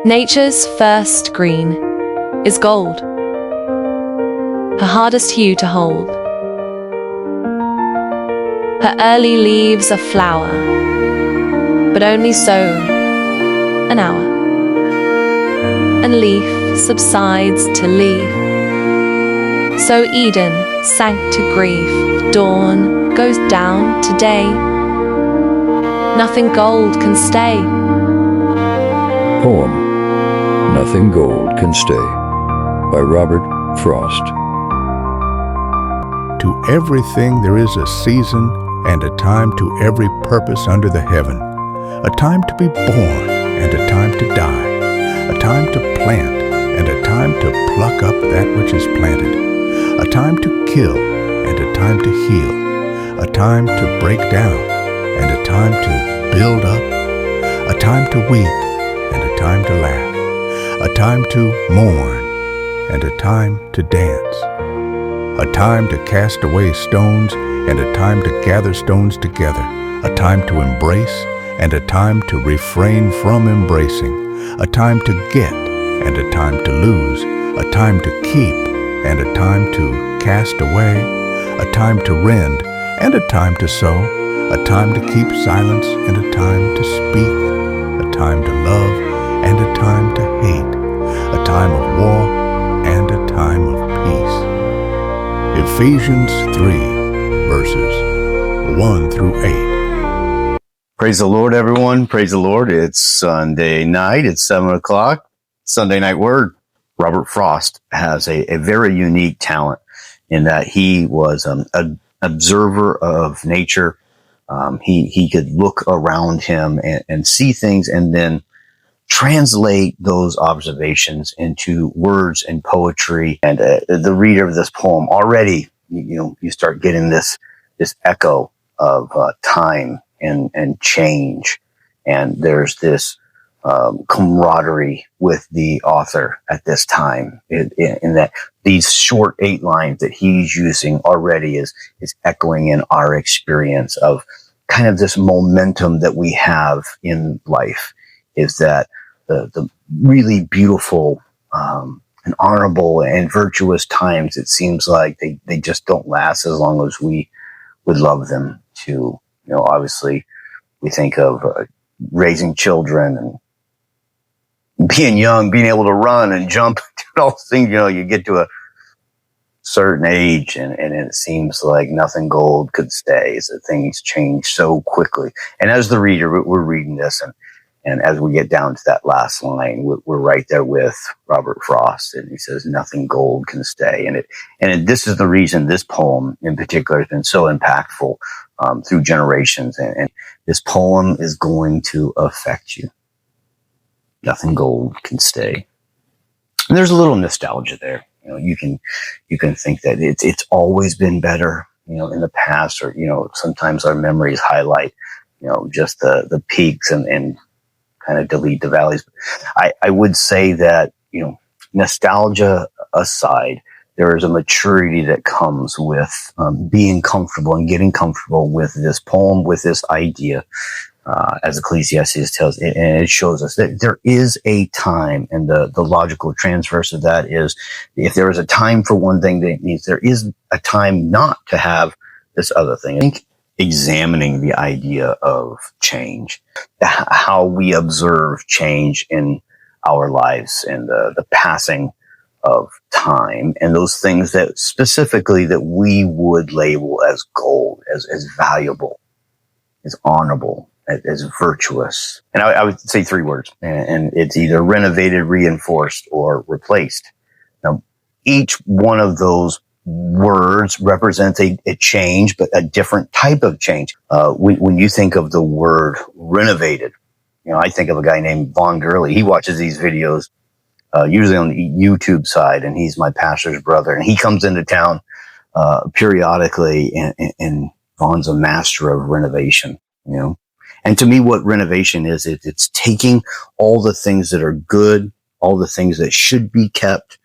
Nature's first green is gold, her hardest hue to hold. Her early leaves are flower, but only sown an hour, and leaf subsides to leaf. So Eden sank to grief, dawn goes down to day. Nothing gold can stay. Poem Nothing Gold Can Stay by Robert Frost. To everything there is a season and a time to every purpose under the heaven, a time to be born and a time to die, a time to plant and a time to pluck up that which is planted, a time to kill and a time to heal, a time to break down and a time to build up, a time to weep and a time to laugh, a time to mourn and a time to dance, a time to cast away stones and a time to gather stones together, a time to embrace and a time to refrain from embracing, a time to get and a time to lose, a time to keep and a time to cast away, a time to rend and a time to sow, a time to keep silence and a time to speak, a time to love and a time to hate, a time of war and a time of peace. Ephesians 3, verses 1 through 8. Praise the Lord, everyone. Praise the Lord. It's Sunday night. It's 7 o'clock. Sunday Night Word. Robert Frost has a very unique talent in that he was an observer of nature. He could look around him and see things and then translate those observations into words and poetry. And the reader of this poem already, you start getting this echo of time and change. And there's this camaraderie with the author at this time in that these short 8 lines that he's using already is echoing in our experience of kind of this momentum that we have in life, is that the really beautiful and honorable and virtuous times, it seems like they just don't last as long as we would love them to. Obviously we think of raising children and being young, being able to run and jump, and all those things. You get to a certain age and it seems like nothing gold could stay, as things change so quickly. And as the reader, we're reading this, and as we get down to that last line, we're right there with Robert Frost, and he says, "Nothing gold can stay." And this is the reason this poem in particular has been so impactful through generations. And this poem is going to affect you. Nothing gold can stay. And there's a little nostalgia there. You can think that it's always been better, in the past, or sometimes our memories highlight, just the peaks and kind of delete the valleys. I would say that, nostalgia aside, there is a maturity that comes with being comfortable and getting comfortable with this poem, with this idea, as Ecclesiastes tells, and it shows us that there is a time, and the logical transverse of that is, if there is a time for one thing, that means there is a time not to have this other thing. I think examining the idea of change, how we observe change in our lives, and the passing of time, and those things that specifically that we would label as gold, as valuable, as honorable, as virtuous. And I would say 3 words, and it's either renovated, reinforced, or replaced. Now, each one of those words represents a change, but a different type of change. When you think of the word renovated, I think of a guy named Vaughn Gurley. He watches these videos usually on the YouTube side, and he's my pastor's brother. And he comes into town periodically, and Vaughn's a master of renovation, And to me, what renovation is, it's taking all the things that are good, all the things that should be kept,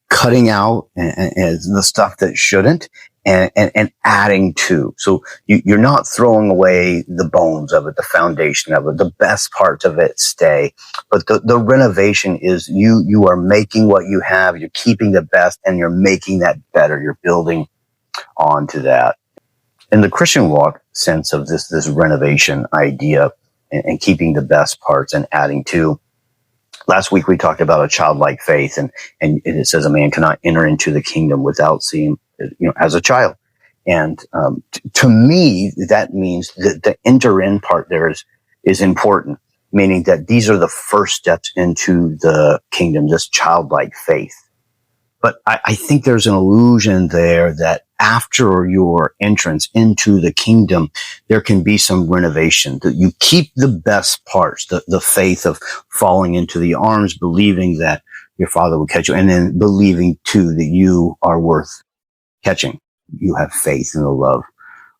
cutting out and the stuff that shouldn't, and adding to. So you're not throwing away the bones of it, the foundation of it, the best parts of it stay. But the renovation is you are making what you have, you're keeping the best, and you're making that better. You're building onto that. In the Christian walk sense of this renovation idea and keeping the best parts and adding to. Last week we talked about a childlike faith, and it says a man cannot enter into the kingdom without seeing, as a child. And to me, that means that the enter in part there is important, meaning that these are the first steps into the kingdom, this childlike faith. But I think there's an illusion there that after your entrance into the kingdom, there can be some renovation, that you keep the best parts, the faith of falling into the arms, believing that your father will catch you, and then believing too that you are worth catching. You have faith in the love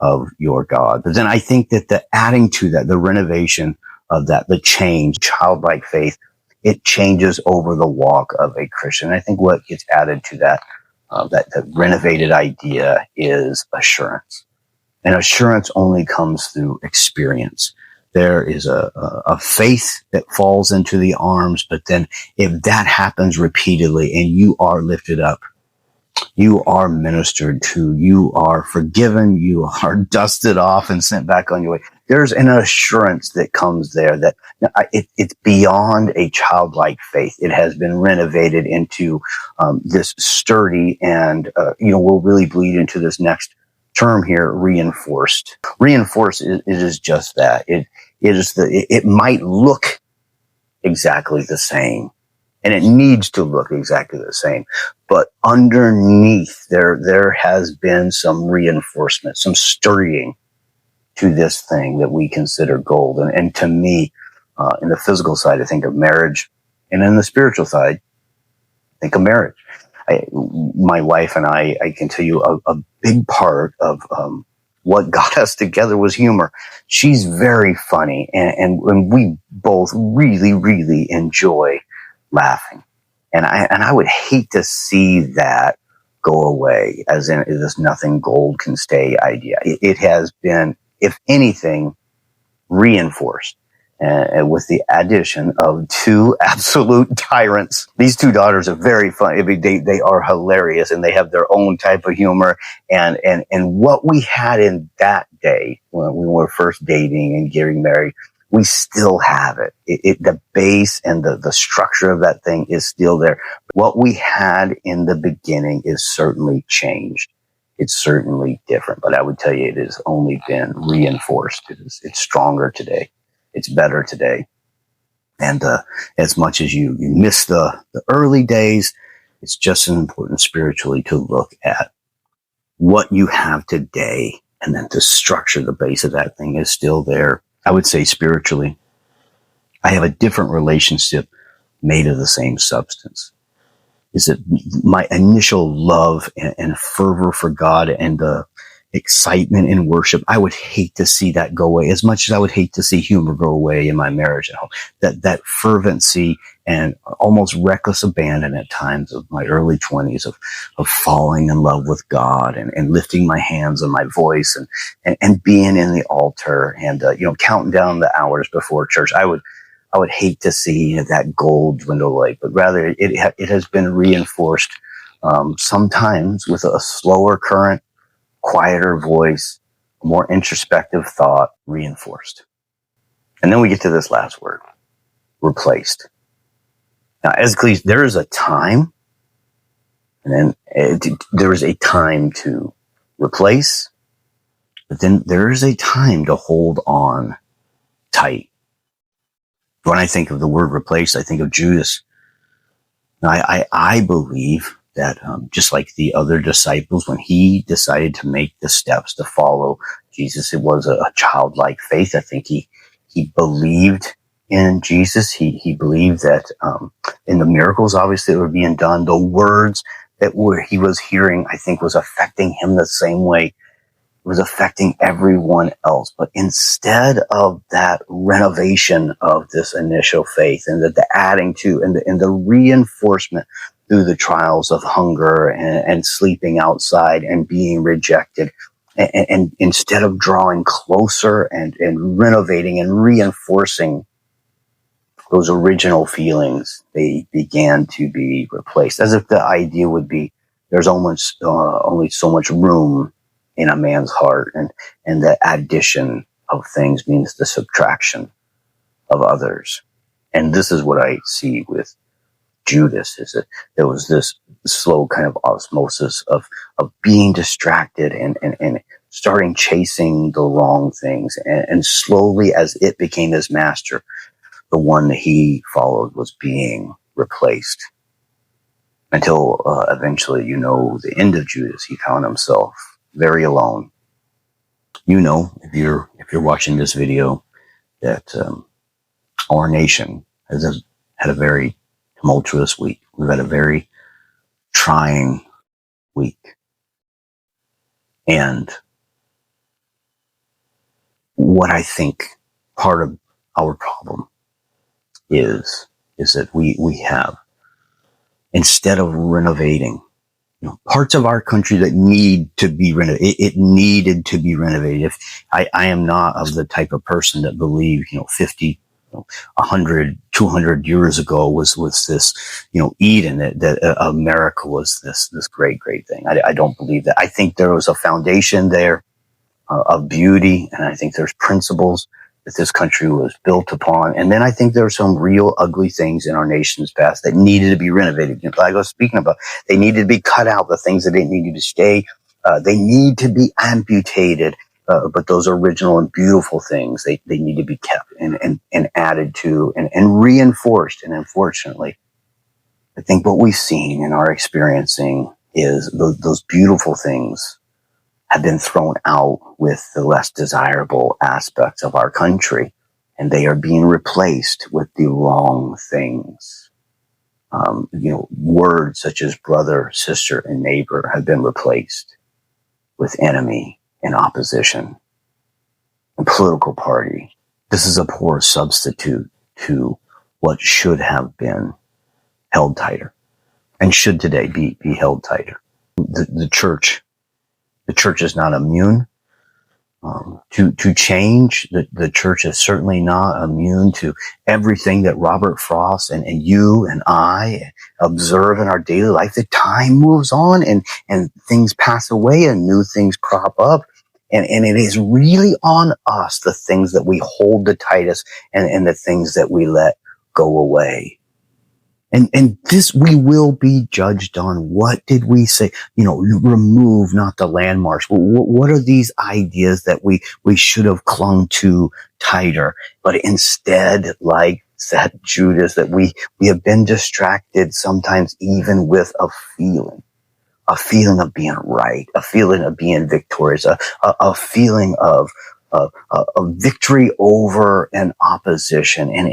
of your God. But then I think that the adding to that, the renovation of that, the change, childlike faith, it changes over the walk of a Christian. I think what gets added to that, that renovated idea is assurance. And assurance only comes through experience. There is a faith that falls into the arms, but then if that happens repeatedly and you are lifted up, you are ministered to, you are forgiven, you are dusted off and sent back on your way. There's an assurance that comes there that it's beyond a childlike faith. It has been renovated into this sturdy and, will really bleed into this next term here, reinforced. Reinforced is just that. It might look exactly the same. And it needs to look exactly the same. But underneath there has been some reinforcement, some stirring to this thing that we consider gold. And to me, in the physical side, I think of marriage. And in the spiritual side, I think of marriage. My wife and I can tell you a big part of what got us together was humor. She's very funny. And we both really, really enjoy laughing. And I would hate to see that go away, as in this nothing gold can stay idea. It has been, if anything, reinforced with the addition of two absolute tyrants. These two daughters are very funny. I mean, they are hilarious, and they have their own type of humor. And what we had in that day when we were first dating and getting married, we still have it. The base and the structure of that thing is still there. What we had in the beginning is certainly changed. It's certainly different, but I would tell you it has only been reinforced. It's stronger today. It's better today. And as much as you miss the early days, it's just as important spiritually to look at what you have today, and then to structure the base of that thing is still there. I would say spiritually, I have a different relationship made of the same substance. Is it my initial love and fervor for God and the excitement in worship? I would hate to see that go away, as much as I would hate to see humor go away in my marriage at home. That fervency and almost reckless abandon at times of my early 20s of falling in love with God and lifting my hands and my voice and being in the altar and counting down the hours before church. I would hate to see that gold dwindle away, but rather it has been reinforced sometimes with a slower current, quieter voice, a more introspective thought, reinforced. And then we get to this last word, replaced. Now, as Ecclesiastes, there is a time, and then there is a time to replace, but then there is a time to hold on tight. When I think of the word replace, I think of Judas. Now, I believe that just like the other disciples, when he decided to make the steps to follow Jesus, it was a childlike faith. I think he believed in Jesus. He believed that in the miracles, obviously, that were being done, the words that he was hearing, I think, was affecting him the same way it was affecting everyone else. But instead of that renovation of this initial faith and the adding to and the reinforcement, through the trials of hunger and sleeping outside and being rejected. And instead of drawing closer and renovating and reinforcing those original feelings, they began to be replaced, as if the idea would be there's almost only so much room in a man's heart, and the addition of things means the subtraction of others. And this is what I see with Judas, is that there was this slow kind of osmosis of being distracted and starting chasing the wrong things. And slowly, as it became his master, the one that he followed was being replaced. Until eventually, the end of Judas, he found himself very alone. If you're watching this video, that our nation has had a very tumultuous week. We've had a very trying week. And what I think part of our problem is that we have, instead of renovating, parts of our country that need to be renovated, it needed to be renovated. If I am not of the type of person that believe, 50, 100, 200 years ago was this, Eden, that America was this great thing. I don't believe that. I think there was a foundation there of beauty, and I think there's principles that this country was built upon. And then I think there are some real ugly things in our nation's past that needed to be renovated. Like I was speaking about, they needed to be cut out, the things that didn't need to stay. They need to be amputated. But those original and beautiful things, they need to be kept and added to and reinforced. And unfortunately, I think what we've seen and are experiencing is those beautiful things have been thrown out with the less desirable aspects of our country, and they are being replaced with the wrong things. Words such as brother, sister, and neighbor have been replaced with enemy and opposition and political party. This is a poor substitute to what should have been held tighter and should today be held tighter. The church is not immune to change. The church is certainly not immune to everything that Robert Frost and you and I observe in our daily life. The time moves on and things pass away and new things crop up. And it is really on us, the things that we hold the tightest and the things that we let go away. And this we will be judged on. What did we say? Remove not the landmarks. What are these ideas that we should have clung to tighter? But instead, like said Judas, that we have been distracted sometimes even with a feeling of being right, a feeling of being victorious, a feeling of victory over an opposition. And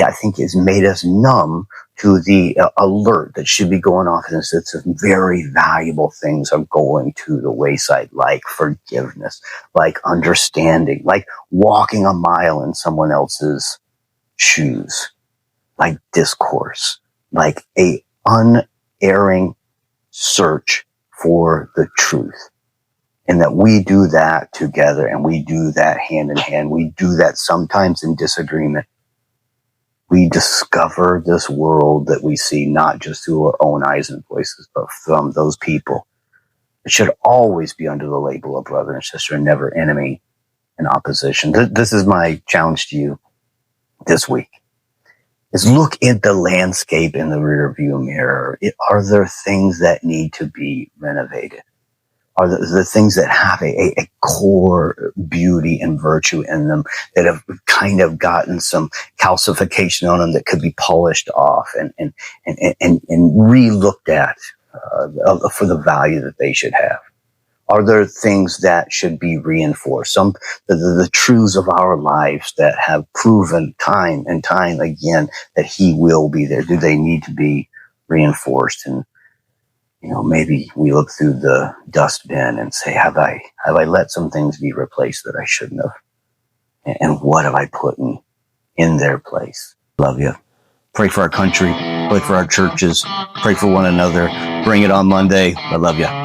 I think it's made us numb to the alert that should be going off, and that some very valuable things are going to the wayside, like forgiveness, like understanding, like walking a mile in someone else's shoes, like discourse, like a unerring search for the truth. And that we do that together, and we do that hand in hand. We do that sometimes in disagreement. We discover this world that we see not just through our own eyes and voices, but from those people. It should always be under the label of brother and sister, and never enemy and opposition. This is my challenge to you this week, is look at the landscape in the rear view mirror. Are there things that need to be renovated? Are the things that have a core beauty and virtue in them that have kind of gotten some calcification on them that could be polished off and re-looked at for the value that they should have? Are there things that should be reinforced? The truths of our lives that have proven time and time again that He will be there. Do they need to be reinforced? And maybe we look through the dustbin and say, have I let some things be replaced that I shouldn't have? And what have I put in their place? Love you. Pray for our country. pray for our churches, pray for one another. Bring it on Monday. I love you.